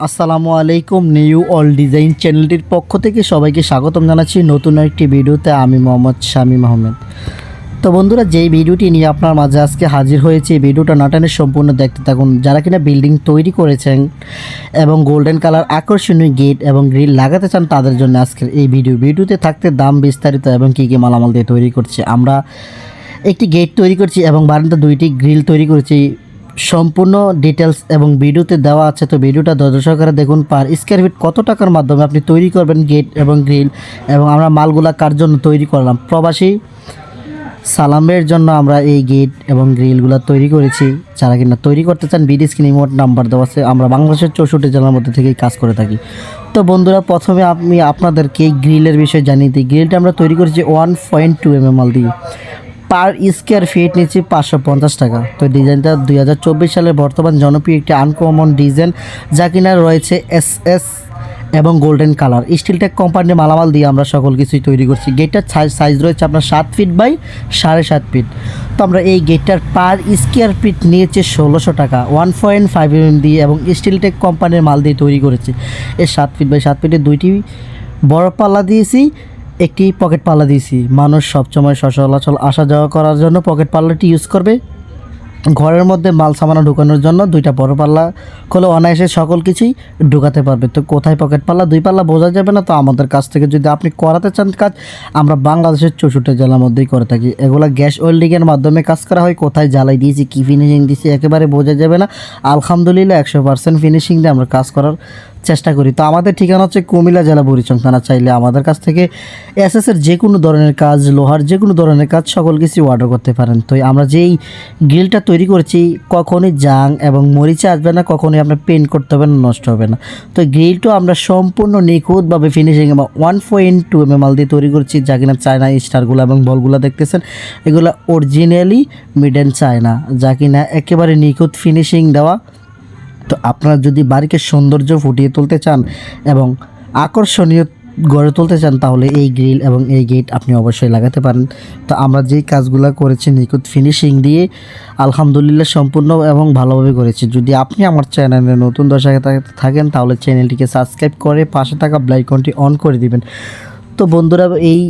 আসসালামু আলাইকুম। New all design চ্যানেলটির পক্ষ থেকে সবাইকে স্বাগতম জানাচ্ছি নতুন একটি ভিডিওতে। আমি মোহাম্মদ শামীম আহমেদ। তো বন্ধুরা, যেই ভিডিওটি নিয়ে আপনার মাঝে আজকে হাজির হয়েছে, এই ভিডিওটা নাটানে সম্পূর্ণ দেখতে থাকুন। যারা কিনা বিল্ডিং তৈরি করেছেন এবং গোল্ডেন কালার আকর্ষণীয় গেট এবং গ্রিল লাগাতে চান, তাদের জন্য আজকের এই ভিডিওতে থাকতে দাম বিস্তারিত এবং কী কী মালামাল দিয়ে তৈরি করছি। আমরা একটি গেট তৈরি করছি এবং বারান্দা দুইটি গ্রিল তৈরি করেছি। সম্পূর্ণ ডিটেলস এবং ভিডিওতে দেওয়া আছে, তো ভিডিওটা ধৈর্য সহকারে দেখুন। পার স্কোয়ার ফিট কত টাকার মাধ্যমে আপনি তৈরি করবেন গেট এবং গ্রিল, এবং আমরা মালগুলা কার জন্য তৈরি করলাম, প্রবাসী সালামের জন্য আমরা এই গেট এবং গ্রিলগুলো তৈরি করেছি। যারা কিনা তৈরি করতে চান, ভিডিও স্ক্রিনে ইমোট নাম্বার দেওয়া আছে। আমরা বাংলাদেশের 64 জেলার মধ্যে থেকেই কাজ করে থাকি। তো বন্ধুরা, প্রথমে আমি আপনাদেরকে এই গ্রিলের বিষয়ে জানিয়ে দিই। গ্রিলটা আমরা তৈরি করেছি 1.2 mm মাল দিয়ে। পার স্কোয়ার ফিট নিচ্ছে 550 টাকা। তো ডিজাইনটা 2024 সালের বর্তমান জনপ্রিয় একটি আনকমন ডিজাইন, যা কিনা রয়েছে SS এবং গোল্ডেন কালার স্টিলটেক কোম্পানির মালামাল দিয়ে আমরা সকল কিছুই তৈরি করছি। গেটটার সাইজ রয়েছে আপনার 7 ফিট বাই 7.5 ফিট। তো আমরা এই গেটটার পার স্কোয়ার ফিট নিয়েছে 1600 টাকা 1.5 mm দিয়ে, এবং স্টিলটেক কোম্পানির মাল দিয়ে তৈরি করেছি। এই 7 ফিট বাই 7 ফিটে দুইটি বড় পাল্লা দিয়েছি, একটি পকেট পাল্লা দিয়েছি। মানুষ সবসময় সচলাচল আসা যাওয়া করার জন্য পকেট পাল্লাটি ইউজ করবে। ঘরের মধ্যে মাল সামানা ঢুকানোর জন্য দুইটা বড় পাল্লা খোলে অনায়াসে সকল কিছুই ঢুকাতে পারবে। তো কোথায় পকেট পাল্লা, 2 পাল্লা বোঝা যাবে না। তো আমাদের কাছ থেকে যদি আপনি করাতে চান কাজ, আমরা বাংলাদেশের 64 জেলার মধ্যেই করে থাকি। এগুলো গ্যাস ওয়েল্ডিংয়ের মাধ্যমে কাজ করা হয়। কোথায় জ্বালাই দিয়েছি, কী ফিনিশিং দিয়েছি, একেবারে বোঝা যাবে না। আলহামদুলিল্লাহ 100% ফিনিশিং দিয়ে আমরা কাজ করার চেষ্টা করি। তো আমাদের ঠিকানা হচ্ছে কুমিল্লা জেলা বুড়িচং থানা। চাইলে আমাদের কাছ থেকে এসএসের যে কোনো ধরনের কাজ, লোহার যে কোনো ধরনের কাজ, সকল কিছু অর্ডার করতে পারেন। তো আমরা যেই গ্রিলটা তৈরি করেছি, কখনই জাং এবং মরিচে আসবে না, কখনোই আপনার পেন্ট করতে হবে না, নষ্ট হবে না। তো গ্রিলটা আমরা সম্পূর্ণ নিখুঁতভাবে ফিনিশিং এবং 1.2 mm মাল দিয়ে তৈরি করছি, যা কিনা চায়না স্টারগুলো এবং বলগুলো দেখতেছেন, এগুলো অরিজিনালি মেড ইন চায়না, যা কিনা একেবারে নিখুঁত ফিনিশিং দেওয়া। তো আপনারা যদি বাড়িকে সৌন্দর্য ফুটিয়ে তুলতে চান এবং আকর্ষণীয় গড়ে তুলতে চান, তাহলে এই গ্রিল এবং এই গেট আপনি অবশ্যই লাগাতে পারেন। তো আমরা যেই কাজগুলো করেছি নিখুঁত ফিনিশিং দিয়ে, আলহামদুলিল্লাহ সম্পূর্ণ এবং ভালোভাবে করেছি। যদি আপনি আমার চ্যানেলে নতুন দর্শক থাকেন, তাহলে চ্যানেলটিকে সাবস্ক্রাইব করে পাশে থাকা বেল আইকনটি অন করে দিবেন। তো বন্ধুরা, এই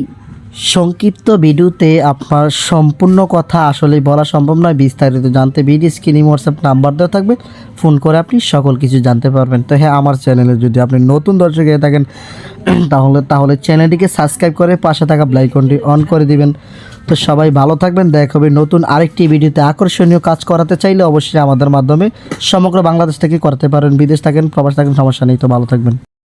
সংক্ষিপ্ত ভিডিওতে আপনার সম্পূর্ণ কথা আসলে বলা সম্ভব নয়। বিস্তারিত জানতে ভিডিও স্ক্রিনে হোয়াটসঅ্যাপ নাম্বার দেওয়া থাকবে, ফোন করে আপনি সকল কিছু জানতে পারবেন। তো হ্যাঁ, আমার চ্যানেলে যদি আপনি নতুন দর্শক হয়ে থাকেন, তাহলে চ্যানেলটিকে সাবস্ক্রাইব করে পাশে থাকা বেল আইকনটি অন করে দিবেন। তো সবাই ভালো থাকবেন। দেখা হবে নতুন আরেকটি ভিডিওতে। আকর্ষণীয় কাজ করাতে চাইলে অবশ্যই আমাদের মাধ্যমে সমগ্র বাংলাদেশ থেকে করতে পারেন। বিদেশ থাকেন, প্রবাস থাকেন, সমস্যা নেই। তো ভালো থাকবেন।